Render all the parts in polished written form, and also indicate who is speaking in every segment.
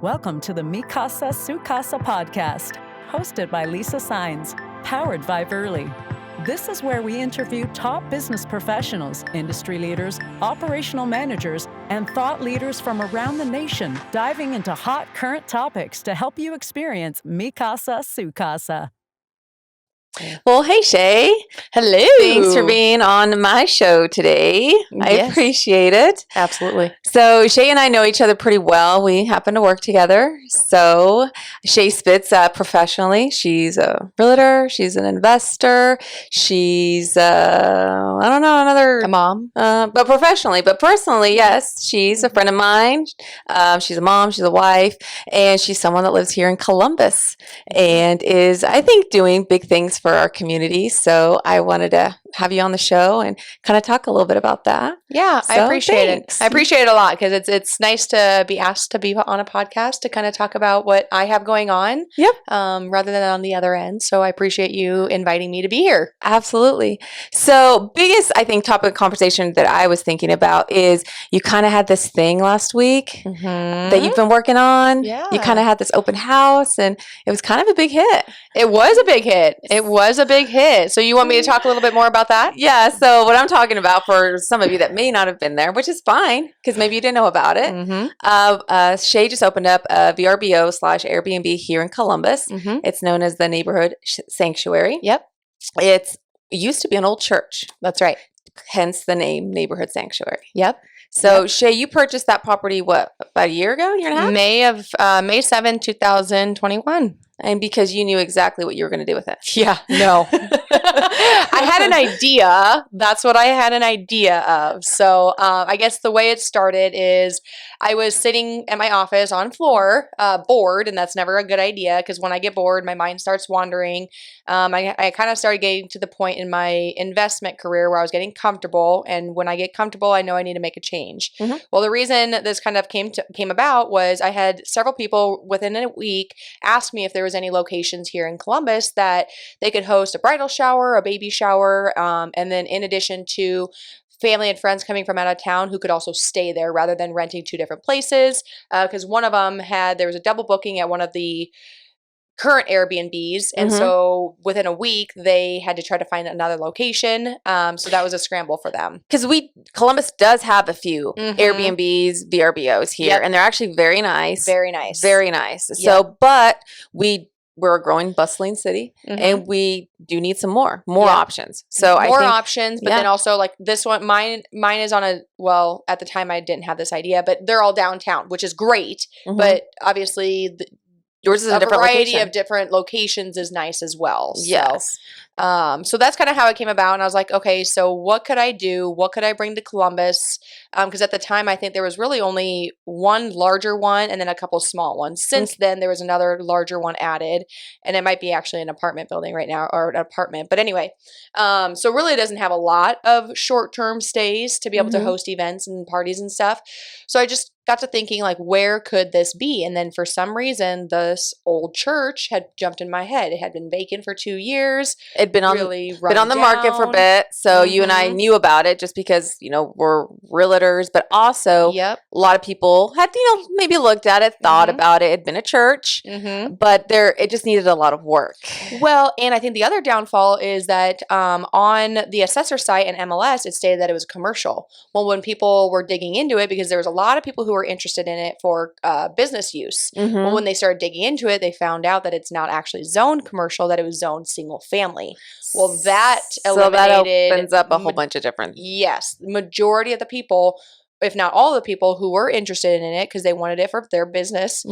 Speaker 1: Welcome to the Mi Casa, Su Casa podcast, hosted by Lisa Saenz, powered by Verly. This is where we interview top business professionals, industry leaders, operational managers, and thought leaders from around the nation, diving into hot current topics to help you experience Mi Casa, Su Casa.
Speaker 2: Well, hey, Shae.
Speaker 3: Hello.
Speaker 2: Thanks for being on my show today. I appreciate it.
Speaker 3: Absolutely.
Speaker 2: So Shae and I know each other pretty well. We happen to work together. So Shae Spitz, professionally, she's a realtor. She's an investor. She's,
Speaker 3: A mom.
Speaker 2: But professionally. But personally, yes, she's a friend of mine. She's a mom. She's a wife. And she's someone that lives here in Columbus and is, I think, doing big things for our community. So I wanted to have you on the show and kind of talk a little bit about that.
Speaker 3: Yeah,
Speaker 2: So,
Speaker 3: I appreciate
Speaker 2: thanks.
Speaker 3: it. I appreciate it a lot because it's nice to be asked to be on a podcast to kind of talk about what I have going on.
Speaker 2: Yep.
Speaker 3: Rather than on the other end. So I appreciate you inviting me to be here.
Speaker 2: Absolutely. So biggest, I think, topic of conversation that I was thinking about is you kind of had this thing last week that you've been working on.
Speaker 3: Yeah.
Speaker 2: You kind of had this open house and it was kind of a big hit.
Speaker 3: It was a big hit. It was a big hit. So you want me to talk a little bit more about that?
Speaker 2: Yeah. So what I'm talking about for some of you that may not have been there, which is fine because maybe you didn't know about it. Shae just opened up a VRBO/Airbnb here in Columbus. It's known as the Neighborhood Sanctuary.
Speaker 3: Yep.
Speaker 2: It used to be an old church,
Speaker 3: That's right.
Speaker 2: hence the name Neighborhood Sanctuary.
Speaker 3: Yep.
Speaker 2: So Shae, you purchased that property, what, about a year ago, year and a half?
Speaker 3: May 7, 2021.
Speaker 2: And because you knew exactly what you were going to do with it.
Speaker 3: Yeah, no. I had an idea. That's what I had an idea of. So I guess the way it started is I was sitting at my office on floor, bored, and that's never a good idea because when I get bored, my mind starts wandering. I kind of started getting to the point in my investment career where I was getting comfortable, and when I get comfortable, I know I need to make a change. Well, the reason this kind of came about was I had several people within a week ask me if there was any locations here in Columbus that they could host a bridal shower, a baby shower, and then in addition to family and friends coming from out of town who could also stay there rather than renting two different places. Because one of them there was a double booking at one of the current Airbnbs. And so within a week, they had to try to find another location. So that was a scramble for them.
Speaker 2: Because Columbus does have a few Airbnbs, VRBOs here, and they're actually very nice.
Speaker 3: Very nice.
Speaker 2: Very nice. So, but we're a growing, bustling city, and we do need some more options. So
Speaker 3: more options, but then also like this one, mine is on at the time I didn't have this idea, but they're all downtown, which is great. But obviously
Speaker 2: yours is a different
Speaker 3: variety
Speaker 2: location.
Speaker 3: Of different locations is nice as well. So,
Speaker 2: yes.
Speaker 3: So that's kind of how it came about. And I was like, okay, so what could I do? What could I bring to Columbus? Because at the time, I think there was really only one larger one and then a couple small ones. Since then, there was another larger one added. And it might be actually an apartment building right now or an apartment. But anyway, so really it doesn't have a lot of short-term stays to be able to host events and parties and stuff. So I just got to thinking, like, where could this be? And then for some reason, this old church had jumped in my head. It had been vacant for 2 years.
Speaker 2: It'd been on the market for a bit. So you and I knew about it just because, we're realtors, but also a lot of people had, maybe looked at it, thought about it. It'd been a church, but it just needed a lot of work.
Speaker 3: Well, and I think the other downfall is that on the assessor site and MLS, it stated that it was commercial. Well, when people were digging into it, because there was a lot of people who were interested in it for business use. Well, when they started digging into it, they found out that it's not actually zoned commercial, that it was zoned single family. Well, that
Speaker 2: opens up a whole bunch of different.
Speaker 3: Yes. The majority of the people, if not all the people who were interested in it because they wanted it for their business,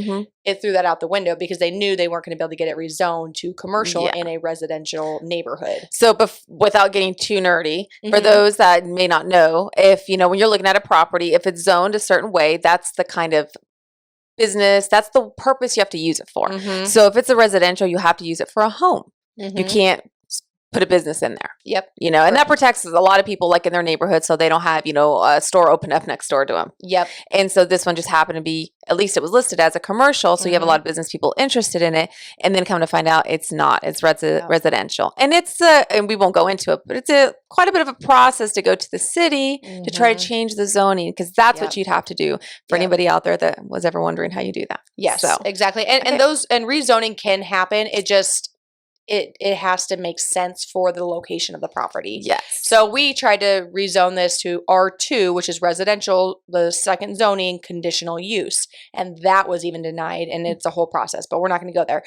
Speaker 3: it threw that out the window because they knew they weren't going to be able to get it rezoned to commercial in a residential neighborhood.
Speaker 2: So without getting too nerdy, for those that may not know, if, when you're looking at a property, if it's zoned a certain way, that's the kind of business, that's the purpose you have to use it for. So if it's a residential, you have to use it for a home. You can't put a business in there.
Speaker 3: Yep.
Speaker 2: You know, and that protects a lot of people like in their neighborhood so they don't have, you know, a store open up next door to them.
Speaker 3: Yep.
Speaker 2: And so this one just happened to be, at least it was listed as a commercial. So you have a lot of business people interested in it. And then come to find out it's not, it's residential. And it's, and we won't go into it, but it's quite a bit of a process to go to the city to try to change the zoning, because that's what you'd have to do for anybody out there that was ever wondering how you do that.
Speaker 3: Yes, so, exactly. And those, and rezoning can happen. It just, it has to make sense for the location of the property.
Speaker 2: Yes.
Speaker 3: So we tried to rezone this to R2, which is residential, the second zoning, conditional use. And that was even denied, and it's a whole process, but we're not going to go there.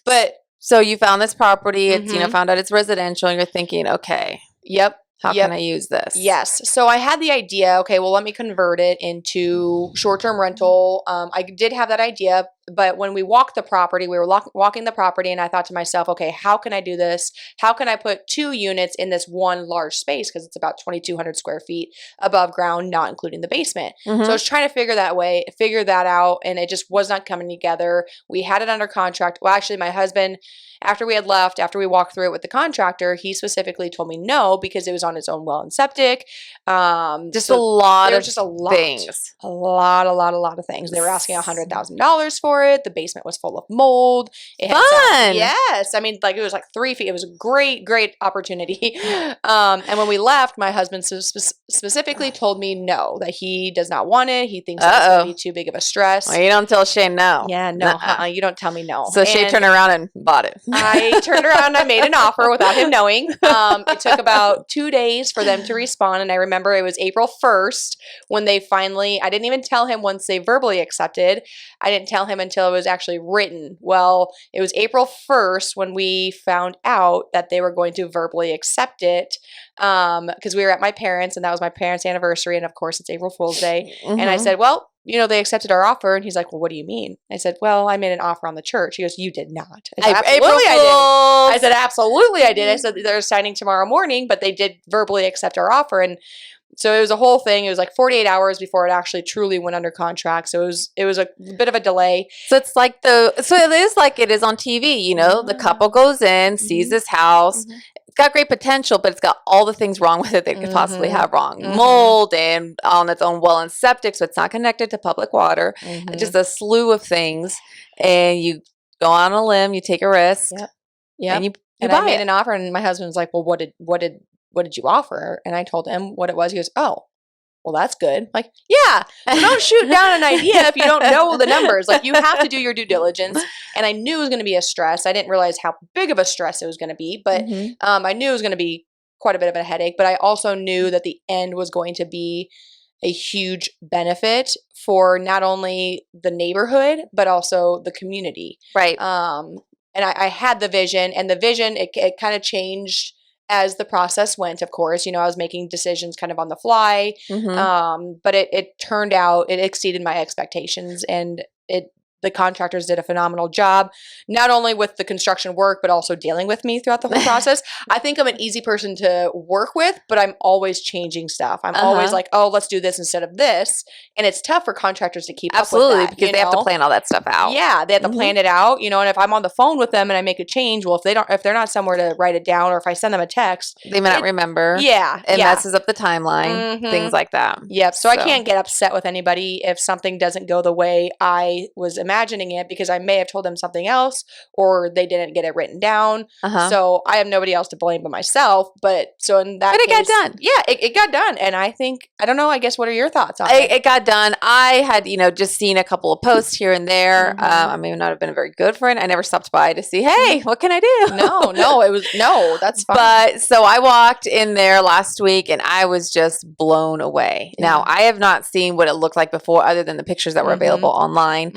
Speaker 3: But
Speaker 2: so you found this property, it's, you know, found out it's residential, and you're thinking, okay.
Speaker 3: Yep.
Speaker 2: How can I use this?
Speaker 3: Yes. So I had the idea, okay, well, let me convert it into short-term rental. I did have that idea, but when we walked the property, we were walking the property, and I thought to myself, okay, how can I do this? How can I put 2 units in this one large space? Because it's about 2,200 square feet above ground, not including the basement. So I was trying to figure that out, and it just was not coming together. We had it under contract. Well, actually, my husband, after we had left, after we walked through it with the contractor, he specifically told me no, because it was on its own well and septic.
Speaker 2: Just a lot of things.
Speaker 3: A lot of things. They were asking $100,000 for it. The basement was full of mold. It had
Speaker 2: Fun.
Speaker 3: Yes. I mean, like, it was like 3 feet. It was a great opportunity. And when we left, my husband specifically told me no, that he does not want it. He thinks it's going to be too big of a stress.
Speaker 2: Well, you don't tell Shae no.
Speaker 3: Yeah, no. You don't tell me no.
Speaker 2: So Shae turned around and bought it.
Speaker 3: I turned around and I made an offer without him knowing. It took about 2 days for them to respond. And I remember it was April 1st when they finally, I didn't even tell him once they verbally accepted. I didn't tell him until it was actually written. Well, it was April 1st when we found out that they were going to verbally accept it, because we were at my parents', and that was my parents' anniversary. And of course, it's April Fool's Day. And I said, well, you know, they accepted our offer. And he's like, well, what do you mean? I said, well, I made an offer on the church. He goes, you did not. I said, absolutely I did. I said, absolutely I did. I said, they're signing tomorrow morning, but they did verbally accept our offer. And so it was a whole thing. It was like 48 hours before it actually truly went under contract. So it was a bit of a delay.
Speaker 2: So it's like so it is like it is on TV, you know, the couple goes in, sees this house. It's got great potential, but it's got all the things wrong with it they could possibly have wrong. Mold, and on its own well and septic, so it's not connected to public water. Just a slew of things. And you go on a limb, you take a risk.
Speaker 3: Yeah. And I made an offer, and my husband was like, well, what did you offer? And I told him what it was. He goes, oh, well, that's good. Like, yeah, so don't shoot down an idea if you don't know the numbers. Like, you have to do your due diligence. And I knew it was going to be a stress. I didn't realize how big of a stress it was going to be, but I knew it was going to be quite a bit of a headache. But I also knew that the end was going to be a huge benefit for not only the neighborhood, but also the community.
Speaker 2: Right.
Speaker 3: And I had the vision, and the vision, it kind of changed as the process went. Of course, you know, I was making decisions kind of on the fly, but it turned out, it exceeded my expectations, and the contractors did a phenomenal job, not only with the construction work, but also dealing with me throughout the whole process. I think I'm an easy person to work with, but I'm always changing stuff. I'm always like, oh, let's do this instead of this. And it's tough for contractors to keep up with that,
Speaker 2: because they have to plan all that stuff out.
Speaker 3: Yeah, they have to plan it out, you know, and if I'm on the phone with them and I make a change, well, if they're not somewhere to write it down, or if I send them a text,
Speaker 2: they may not remember.
Speaker 3: Yeah.
Speaker 2: It messes up the timeline, things like that.
Speaker 3: Yep. So I can't get upset with anybody if something doesn't go the way I was imagining it, because I may have told them something else, or they didn't get it written down. So I have nobody else to blame but myself. But so in that case,
Speaker 2: it got done.
Speaker 3: Yeah, it got done. And I think, I don't know, I guess, what are your thoughts on it?
Speaker 2: It got done. I had, you know, just seen a couple of posts here and there. I may not have been a very good friend. I never stopped by to see, hey, what can I do?
Speaker 3: No, that's fine.
Speaker 2: But so I walked in there last week, and I was just blown away. Now, I have not seen what it looked like before, other than the pictures that were available online.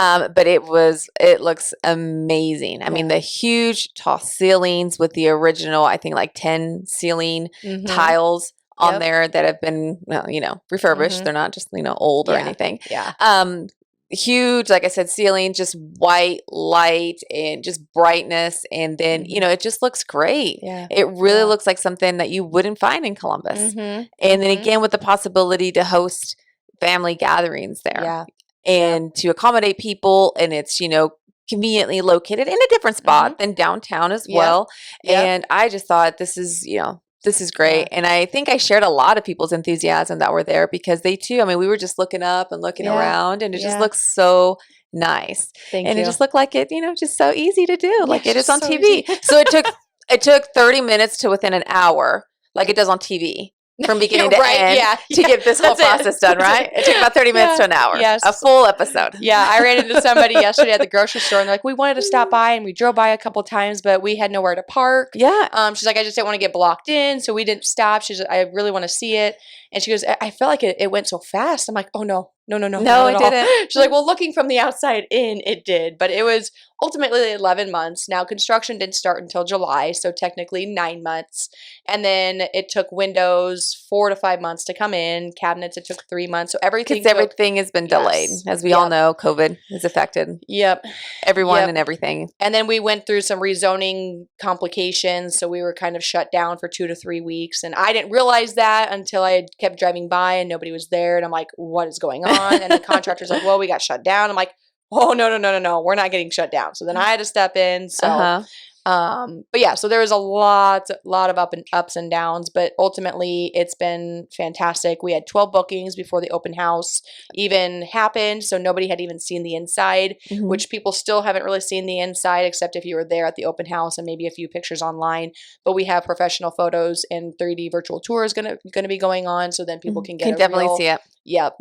Speaker 2: But it looks amazing. I mean, the huge tall ceilings with the original, I think like 10 ceiling tiles on there that have been, you know, refurbished. They're not just, you know, old or anything. Huge, like I said, ceiling, just white light and just brightness. And then, you know, it just looks great. It really looks like something that you wouldn't find in Columbus. And then again, with the possibility to host family gatherings there. And to accommodate people, and it's, you know, conveniently located in a different spot than downtown as well. And I just thought this is great. And I think I shared a lot of people's enthusiasm that were there because they too, I mean, we were just looking up and looking around and it just looks so nice.
Speaker 3: Thank
Speaker 2: and
Speaker 3: you.
Speaker 2: It just looked like it, just so easy to do, like it is on
Speaker 3: so
Speaker 2: TV. So it took 30 minutes to within an hour, like it does on TV. From beginning to end to get this whole process done, right? It took about 30 minutes to an hour.
Speaker 3: Yes.
Speaker 2: A full episode.
Speaker 3: Yeah, I ran into somebody yesterday at the grocery store and they're like, we wanted to stop by and we drove by a couple times, but we had nowhere to park.
Speaker 2: Yeah.
Speaker 3: She's like, I just didn't want to get blocked in, so we didn't stop. She's like, I really want to see it. And she goes, I felt like it went so fast. I'm like, oh no,
Speaker 2: it didn't.
Speaker 3: She's like, well, looking from the outside in, it did. But it was ultimately 11 months. Now, construction didn't start until July, so technically 9 months. And then it took windows 4 to 5 months to come in. Cabinets, it took 3 months. So everything
Speaker 2: has been delayed. As we all know, COVID has affected everyone and everything.
Speaker 3: And then we went through some rezoning complications. So we were kind of shut down for 2 to 3 weeks. And I didn't realize that until I had kept driving by and nobody was there. And I'm like, what is going on? And the contractor's like, well, we got shut down. I'm like, oh, no. We're not getting shut down. So then I had to step in. So, but yeah, so there was a lot of ups and downs, but ultimately it's been fantastic. We had 12 bookings before the open house even happened. So nobody had even seen the inside, which people still haven't really seen the inside, except if you were there at the open house and maybe a few pictures online. But we have professional photos and 3D virtual tours going to be going on. So then people can
Speaker 2: definitely see it.
Speaker 3: Yep.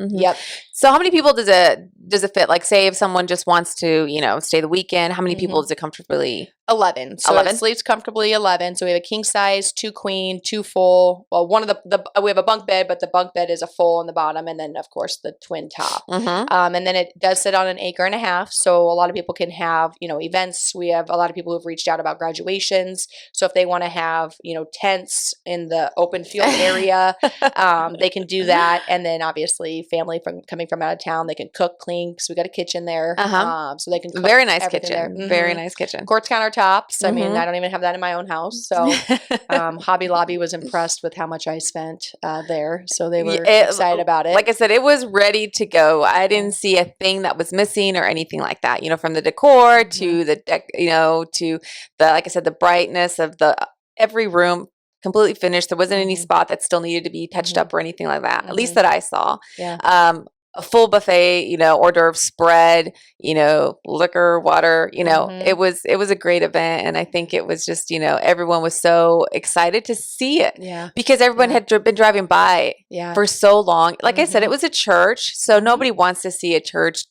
Speaker 2: So how many people does it fit? Like, say if someone just wants to, stay the weekend, how many people does it comfortably?
Speaker 3: 11. So 11? It sleeps comfortably 11. So we have a king size, 2 queen, 2 full. Well, one of we have a bunk bed, but the bunk bed is a full on the bottom. And then of course the twin top. And then it does sit on an 1.5 acres. So a lot of people can have, events. We have a lot of people who've reached out about graduations. So if they want to have, tents in the open field area, they can do that. And then obviously family coming from out of town, they can cook, clean, because we got a kitchen there. So they can cook.
Speaker 2: Very nice kitchen. Very nice kitchen.
Speaker 3: Quartz countertops. I mean, I don't even have that in my own house. So Hobby Lobby was impressed with how much I spent there. So they were excited about it.
Speaker 2: Like I said, it was ready to go. I didn't see a thing that was missing or anything like that. From the decor to the to the, like I said, the brightness of every room. Completely finished. There wasn't any spot that still needed to be touched up or anything like that. At least that I saw.
Speaker 3: Yeah.
Speaker 2: A full buffet, hors d'oeuvre spread, liquor, water, it was a great event. And I think it was just, everyone was so excited to see it because everyone had been driving by for so long. Like I said, it was a church. So nobody wants to see a church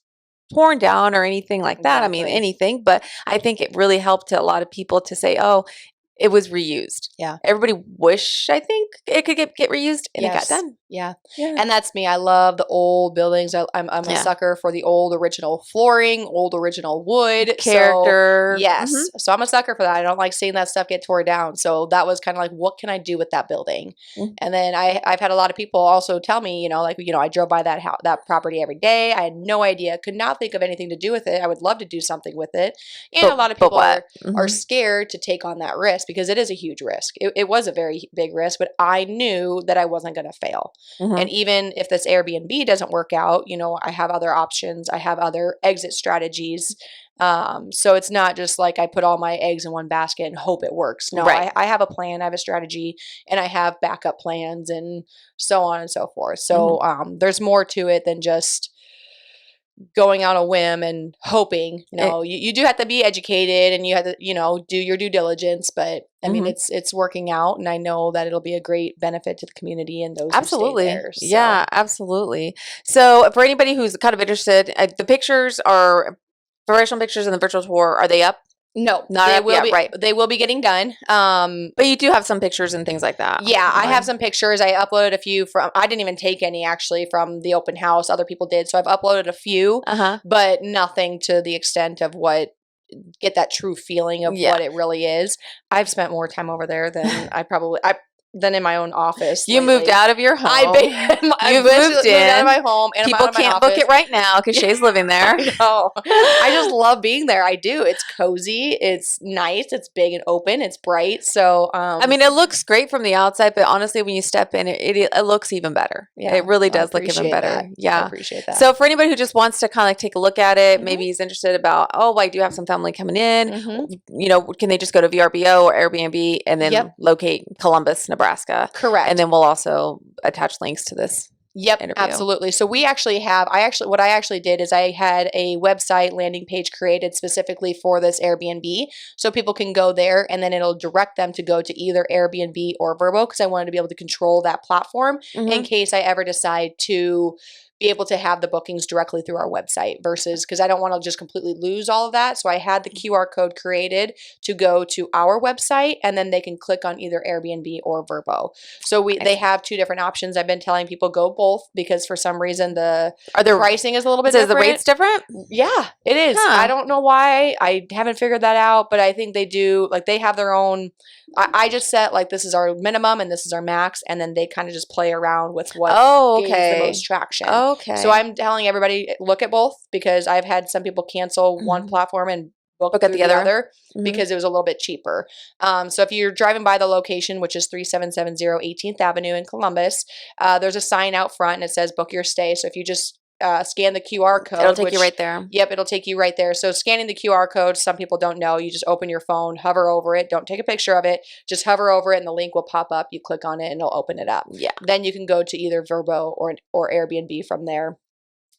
Speaker 2: torn down or anything like that. I mean, anything, but I think it really helped to a lot of people to say, oh, it was reused.
Speaker 3: Yeah.
Speaker 2: Everybody I think it could get reused and it got done.
Speaker 3: Yeah. And that's me. I love the old buildings. I'm a sucker for the old original flooring, old original wood.
Speaker 2: Character.
Speaker 3: So, yes. So I'm a sucker for that. I don't like seeing that stuff get torn down. So that was kind of like, what can I do with that building? And then I've had a lot of people also tell me, I drove by that property every day. I had no idea, could not think of anything to do with it. I would love to do something with it. And a lot of people are scared to take on that risk because it is a huge risk. It was a very big risk, but I knew that I wasn't going to fail. And even if this Airbnb doesn't work out, I have other options. I have other exit strategies. So it's not just like I put all my eggs in one basket and hope it works. No, I have a plan, I have a strategy, and I have backup plans and so on and so forth. So there's more to it than just going on a whim and hoping. You do have to be educated and you have to, do your due diligence, but I mean, it's working out and I know that it'll be a great benefit to the community and those
Speaker 2: absolutely.
Speaker 3: who stay there. So.
Speaker 2: Yeah, absolutely. So for anybody who's kind of interested, the pictures are professional pictures and the virtual tour. Are they up?
Speaker 3: No,
Speaker 2: not
Speaker 3: they
Speaker 2: up
Speaker 3: will
Speaker 2: yet,
Speaker 3: be,
Speaker 2: right.
Speaker 3: They will be getting done.
Speaker 2: But you do have some pictures and things like that.
Speaker 3: Yeah, I have some pictures. I uploaded a few I didn't even take any actually from the open house. Other people did. So I've uploaded a few, but nothing to the extent of get that true feeling of what it really is. I've spent more time over there than I than in my own office.
Speaker 2: You moved out of your home.
Speaker 3: You've moved out of my home. And
Speaker 2: People can't book it right now because Shae's living there.
Speaker 3: I know. I just love being there. I do. It's cozy. It's nice. It's big and open. It's bright. So,
Speaker 2: I mean, it looks great from the outside, but honestly, when you step in, it looks even better.
Speaker 3: Yeah,
Speaker 2: it really does look even better.
Speaker 3: That.
Speaker 2: Yeah.
Speaker 3: I appreciate that.
Speaker 2: So for anybody who just wants to kind of like take a look at it, maybe he's interested about, oh, I do have some family coming in. You know, can they just go to VRBO or Airbnb and then locate Columbus, Nebraska?
Speaker 3: Correct.
Speaker 2: And then we'll also attach links to this. Interview.
Speaker 3: Absolutely. So we actually have, what I actually did is I had a website landing page created specifically for this Airbnb. So people can go there and then it'll direct them to go to either Airbnb or Vrbo because I wanted to be able to control that platform in case I ever decide to be able to have the bookings directly through our website versus because I don't want to just completely lose all of that. So I had the QR code created to go to our website and then they can click on either Airbnb or Vrbo. So they have two different options. I've been telling people go both because for some reason the pricing is a little bit different.
Speaker 2: Is the rates different?
Speaker 3: Yeah, it is. I don't know why. I haven't figured that out, but I think they do. Like they have their own. I just set like this is our minimum and this is our max, and then they kind of just play around with what gains the most traction.
Speaker 2: Okay.
Speaker 3: So I'm telling everybody look at both because I've had some people cancel one platform and book at the other because it was a little bit cheaper. So if you're driving by the location, which is 3770 18th Avenue in Columbus, there's a sign out front and it says book your stay. So if you just scan the QR code.
Speaker 2: It'll take you right there.
Speaker 3: Yep, it'll take you right there. So scanning the QR code, some people don't know. You just open your phone, hover over it. Don't take a picture of it. Just hover over it and the link will pop up. You click on it and it'll open it up.
Speaker 2: Yeah.
Speaker 3: Then you can go to either Vrbo or Airbnb from there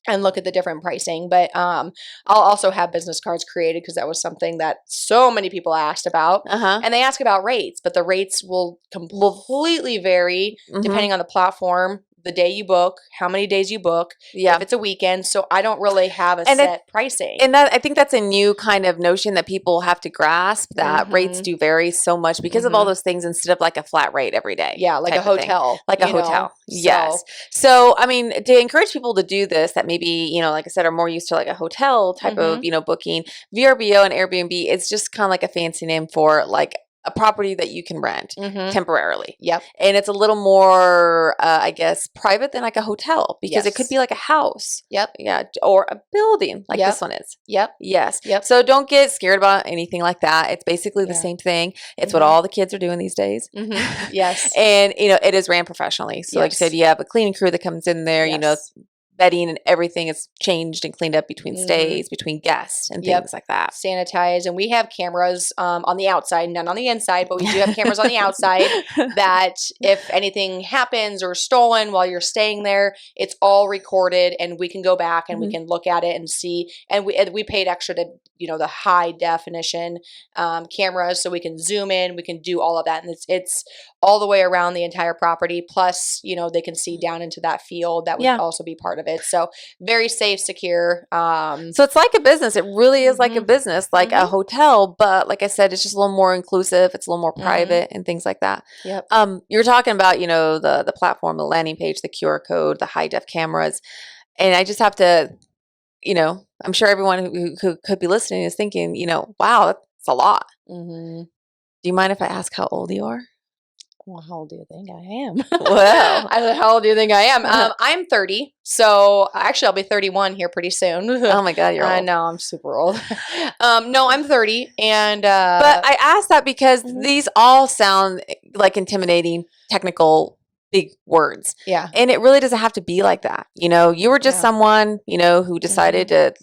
Speaker 3: and look at the different pricing. But I'll also have business cards created because that was something that so many people asked about. And they ask about rates, but the rates will completely vary depending on the platform, the day you book, how many days you book, if it's a weekend. So I don't really have a set pricing.
Speaker 2: And I think that's a new kind of notion that people have to grasp that rates do vary so much because of all those things instead of like a flat rate every day.
Speaker 3: Yeah, like a hotel.
Speaker 2: Like a hotel. Yes. So, I mean, to encourage people to do this that maybe, you know, like I said, are more used to like a hotel type of, you know, booking, VRBO and Airbnb, it's just kind of like a fancy name for like a property that you can rent temporarily.
Speaker 3: Yep.
Speaker 2: And it's a little more, I guess, private than like a hotel because it could be like a house.
Speaker 3: Yep.
Speaker 2: Yeah. Or a building like this one is.
Speaker 3: Yep.
Speaker 2: Yes.
Speaker 3: Yep.
Speaker 2: So don't get scared about anything like that. It's basically the same thing. It's what all the kids are doing these days.
Speaker 3: Yes.
Speaker 2: And, you know, it is ran professionally. So like you said, you have a cleaning crew that comes in there, you know, bedding and everything is changed and cleaned up between stays, between guests and things like that.
Speaker 3: Sanitize. And we have cameras on the outside, none on the inside, but we do have cameras on the outside that if anything happens or stolen while you're staying there, it's all recorded and we can go back and we can look at it and see. And we paid extra to, you know, the high definition cameras so we can zoom in, we can do all of that. And it's all the way around the entire property. Plus, you know, they can see down into that field. That would also be part of it. So very safe, secure.
Speaker 2: So it's like a business. It really is like a business, like a hotel. But like I said, it's just a little more inclusive. It's a little more private and things like that.
Speaker 3: Yep.
Speaker 2: You were talking about, you know, the platform, the landing page, the QR code, the high def cameras. And I just have to, you know, I'm sure everyone who could be listening is thinking, you know, wow, that's a lot. Do you mind if I ask how old you are?
Speaker 3: Well, how old do you think I am?
Speaker 2: Well,
Speaker 3: how old do you think I am? I'm 30. So actually I'll be 31 here pretty soon.
Speaker 2: Oh my God, you're old.
Speaker 3: I know, I'm super old. No, I'm 30. And
Speaker 2: but I asked that because these all sound like intimidating, technical, big words.
Speaker 3: Yeah.
Speaker 2: And it really doesn't have to be like that. You know, you were just someone, you know, who decided to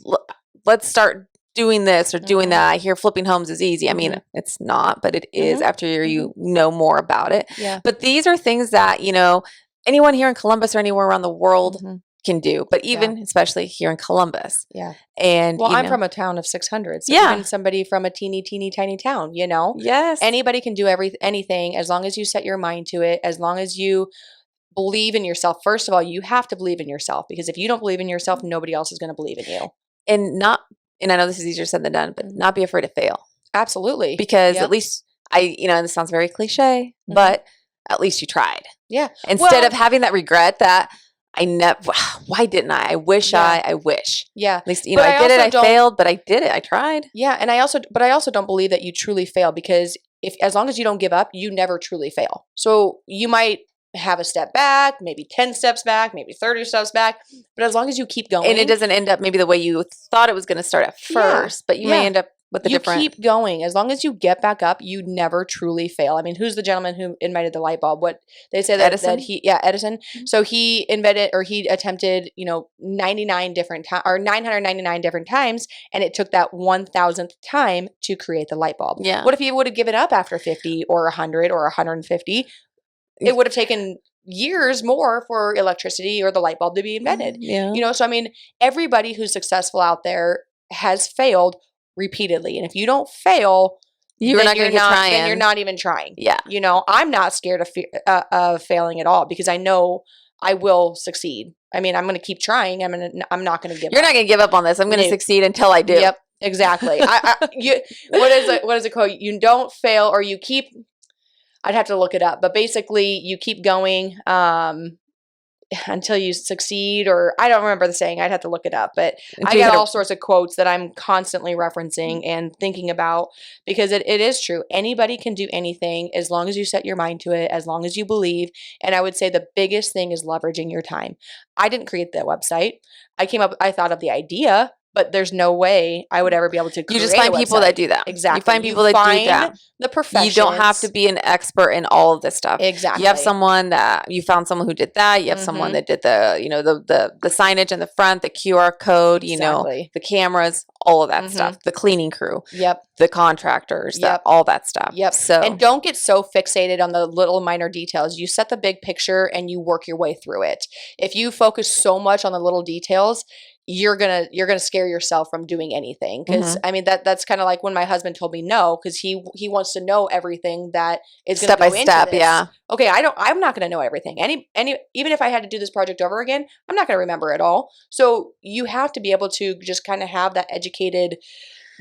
Speaker 2: let's start doing this or doing that. I hear flipping homes is easy. I mean, it's not, but it is after you know more about it.
Speaker 3: Yeah.
Speaker 2: But these are things that, you know, anyone here in Columbus or anywhere around the world can do, but even especially here in Columbus.
Speaker 3: Yeah.
Speaker 2: And
Speaker 3: well, I'm from a town of 600. So even somebody from a teeny tiny town, you know, anybody can do anything as long as you set your mind to it, as long as you believe in yourself. First of all, you have to believe in yourself because if you don't believe in yourself, nobody else is going to believe in you.
Speaker 2: And I know this is easier said than done, but not be afraid to fail.
Speaker 3: Absolutely.
Speaker 2: Because at least you know, and this sounds very cliche, but at least you tried.
Speaker 3: Yeah.
Speaker 2: Instead of having that regret that why didn't I? I wish.
Speaker 3: Yeah.
Speaker 2: At least, you know, I did it. I failed, but I did it. I tried.
Speaker 3: Yeah. And I also don't believe that you truly fail because as long as you don't give up, you never truly fail. So you might have a step back, maybe 10 steps back, maybe 30 steps back, but as long as you keep going.
Speaker 2: And it doesn't end up maybe the way you thought it was going to start at first, but you may end up with
Speaker 3: you
Speaker 2: different.
Speaker 3: keep going. As long as you get back up, you never truly fail. I mean, who's the gentleman who invented the light bulb? What they say that,
Speaker 2: Edison?
Speaker 3: Edison. So he attempted, 99 different times or 999 different times, and it took that 1,000th time to create the light bulb.
Speaker 2: Yeah.
Speaker 3: What if he would have given up after 50 or 100 or 150? It would have taken years more for electricity or the light bulb to be invented.
Speaker 2: Yeah.
Speaker 3: So I mean, everybody who's successful out there has failed repeatedly. And if you don't fail,
Speaker 2: you're not going to try.
Speaker 3: Then you're not even trying.
Speaker 2: Yeah.
Speaker 3: I'm not scared of failing at all because I know I will succeed. I mean, I'm going to keep trying. I'm not going to give up.
Speaker 2: You're not going to give up on this. I'm going to succeed until I do.
Speaker 3: Yep. Exactly. What is a quote? You don't fail or you keep. I'd have to look it up, but basically you keep going until you succeed, or I don't remember the saying. I'd have to look it up, but I got all sorts of quotes that I'm constantly referencing and thinking about because it is true. Anybody can do anything as long as you set your mind to it, as long as you believe. And I would say the biggest thing is leveraging your time. I didn't create that website. I thought of the idea, but there's no way I would ever be able to create
Speaker 2: You just find people that do that.
Speaker 3: Exactly.
Speaker 2: You find people that do that.
Speaker 3: The professions.
Speaker 2: You don't have to be an expert in all of this stuff.
Speaker 3: Exactly.
Speaker 2: You have you found someone who did that. You have someone that did the signage in the front, the QR code, the cameras, all of that stuff, the cleaning crew.
Speaker 3: Yep.
Speaker 2: The contractors, all that stuff.
Speaker 3: Yep. And don't get so fixated on the little minor details. You set the big picture and you work your way through it. If you focus so much on the little details, you're gonna scare yourself from doing anything. Because I mean that's kind of like when my husband told me no, because he wants to know everything that is going to go into this.
Speaker 2: Step by step. Yeah.
Speaker 3: Okay, I'm not going to know everything. Even if I had to do this project over again, I'm not going to remember it all. So you have to be able to just kind of have that educated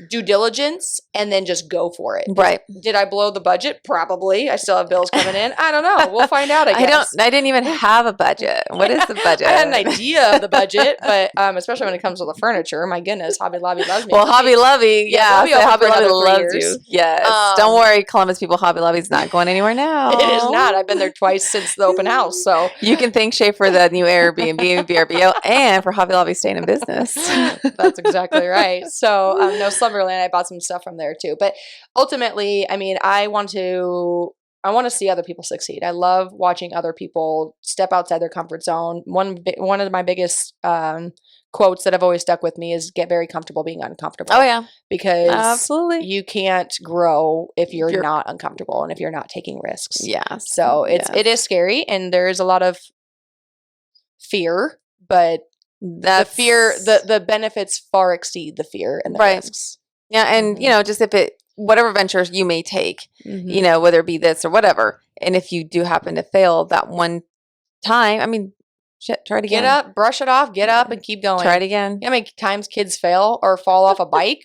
Speaker 3: due diligence and then just go for it.
Speaker 2: Right.
Speaker 3: Did I blow the budget? Probably. I still have bills coming in. I don't know. We'll find out, I guess.
Speaker 2: I didn't even have a budget. What is the budget?
Speaker 3: I had an idea of the budget, but especially when it comes to the furniture, my goodness, Hobby Lobby loves me.
Speaker 2: Well, Hobby Lobby, Hobby Lobby loves
Speaker 3: years.
Speaker 2: you. Yes. Don't worry, Columbus people, Hobby Lobby's not going anywhere now.
Speaker 3: It is not. I've been there twice since the open house. So
Speaker 2: you can thank Shae for the new Airbnb, VRBO, and for Hobby Lobby staying in business.
Speaker 3: That's exactly right. So no Slumberland, I bought some stuff from there too. But ultimately, I mean, I want to see other people succeed. I love watching other people step outside their comfort zone. One of my biggest quotes that have always stuck with me is get very comfortable being uncomfortable.
Speaker 2: Oh yeah.
Speaker 3: Because
Speaker 2: absolutely
Speaker 3: you can't grow if you're not uncomfortable and if you're not taking risks.
Speaker 2: Yeah.
Speaker 3: So it is scary and there is a lot of fear, but the benefits far exceed the fear and the risks.
Speaker 2: Yeah, and just whatever ventures you may take, whether it be this or whatever, and if you do happen to fail that one time, I mean, try it again.
Speaker 3: Get up, brush it off, get up, and keep going.
Speaker 2: Try it again.
Speaker 3: You know how many times kids fail or fall off a bike?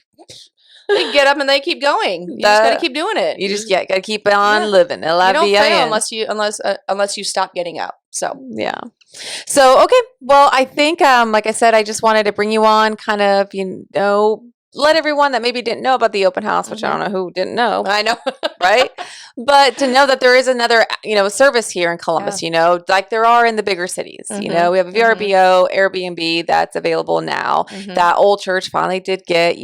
Speaker 3: They get up and they keep going. You just got to keep doing it.
Speaker 2: You just got to keep on living.
Speaker 3: You don't fail unless you stop getting up. So
Speaker 2: yeah. So okay, well, I think like I said, I just wanted to bring you on, kind of let everyone that maybe didn't know about the open house, which I don't know who didn't know.
Speaker 3: I know.
Speaker 2: Right? But to know that there is another, service here in Columbus, like there are in the bigger cities. We have a VRBO, Airbnb that's available now. That old church finally did get,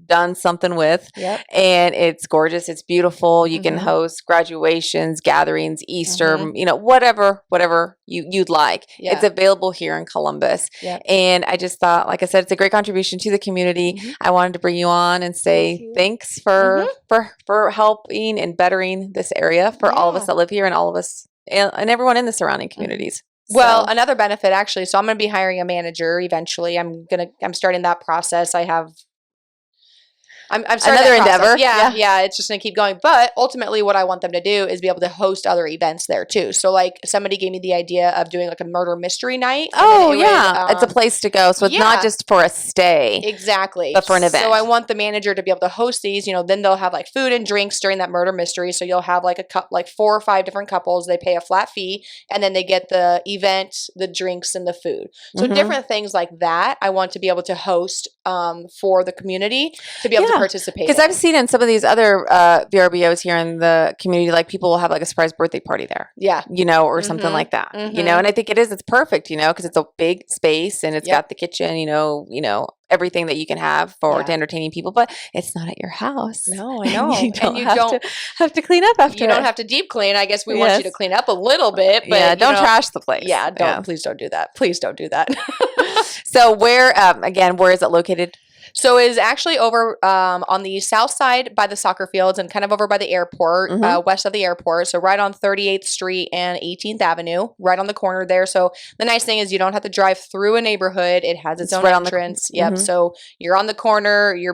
Speaker 2: done something with.
Speaker 3: Yep.
Speaker 2: And it's gorgeous. It's beautiful. You can host graduations, gatherings, Easter, whatever you'd like.
Speaker 3: Yeah.
Speaker 2: It's available here in Columbus.
Speaker 3: Yep.
Speaker 2: And I just thought, like I said, it's a great contribution to the community. I wanted to bring you on and say thanks for helping and bettering this area for all of us that live here and all of us and everyone in the surrounding communities.
Speaker 3: Well, another benefit actually, so I'm going to be hiring a manager eventually. I'm starting that process. I'm starting
Speaker 2: another endeavor.
Speaker 3: Yeah. It's just going to keep going. But ultimately what I want them to do is be able to host other events there too. So like somebody gave me the idea of doing like a murder mystery night.
Speaker 2: Oh yeah. It's a place to go. So it's not just for a stay.
Speaker 3: Exactly.
Speaker 2: But for an event.
Speaker 3: So I want the manager to be able to host these, then they'll have like food and drinks during that murder mystery. So you'll have like 4 or 5 different couples. They pay a flat fee and then they get the event, the drinks and the food. So different things like that I want to be able to host for the community to be able to participate.
Speaker 2: Because I've seen in some of these other VRBOs here in the community, like people will have like a surprise birthday party there.
Speaker 3: Yeah.
Speaker 2: Or something like that. And I think it's perfect, because it's a big space and it's got the kitchen, everything that you can have for to entertaining people, but it's not at your house.
Speaker 3: No, I know.
Speaker 2: You don't have to clean up after.
Speaker 3: You don't have to deep clean. I guess we want you to clean up a little bit, but
Speaker 2: don't trash the place.
Speaker 3: Yeah, please don't do that. Please don't do that.
Speaker 2: So where is it located?
Speaker 3: So it is actually over on the south side by the soccer fields and kind of over by the airport, west of the airport. So right on 38th Street and 18th Avenue, right on the corner there. So the nice thing is you don't have to drive through a neighborhood. It has its own entrance. Yep. So you're on the corner. You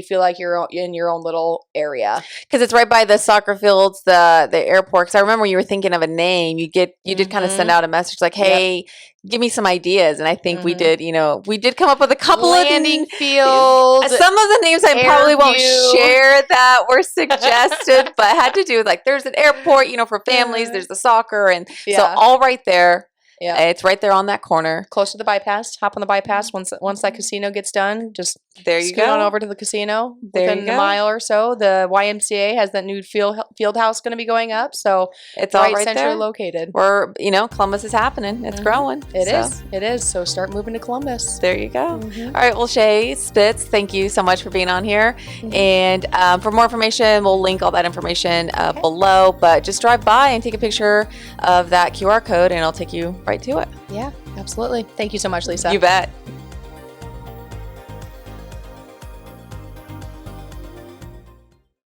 Speaker 3: feel like you're in your own little area.
Speaker 2: Because it's right by the soccer fields, the airport. Because I remember when you were thinking of a name, you did kind of send out a message like, hey, give me some ideas. And I think we did come up with a couple
Speaker 3: landing
Speaker 2: of
Speaker 3: fields.
Speaker 2: Some of the names I probably won't share that were suggested, but had to do with like, there's an airport, for families, there's the soccer. And so all right there. Yeah, it's right there on that corner,
Speaker 3: close to the bypass. Hop on the bypass once that casino gets done. Just
Speaker 2: scoot
Speaker 3: on over to the casino. Within a mile or so, the YMCA has that new field house going to be going up. So
Speaker 2: it's all right
Speaker 3: centrally
Speaker 2: there.
Speaker 3: located.
Speaker 2: Where Columbus is happening. It's growing.
Speaker 3: It is. So start moving to Columbus.
Speaker 2: There you go. All right. Well, Shae Spitz, thank you so much for being on here. And for more information, we'll link all that information below. But just drive by and take a picture of that QR code, and it'll take you right to it.
Speaker 3: Yeah, absolutely. Thank you so much, Lisa.
Speaker 2: You bet.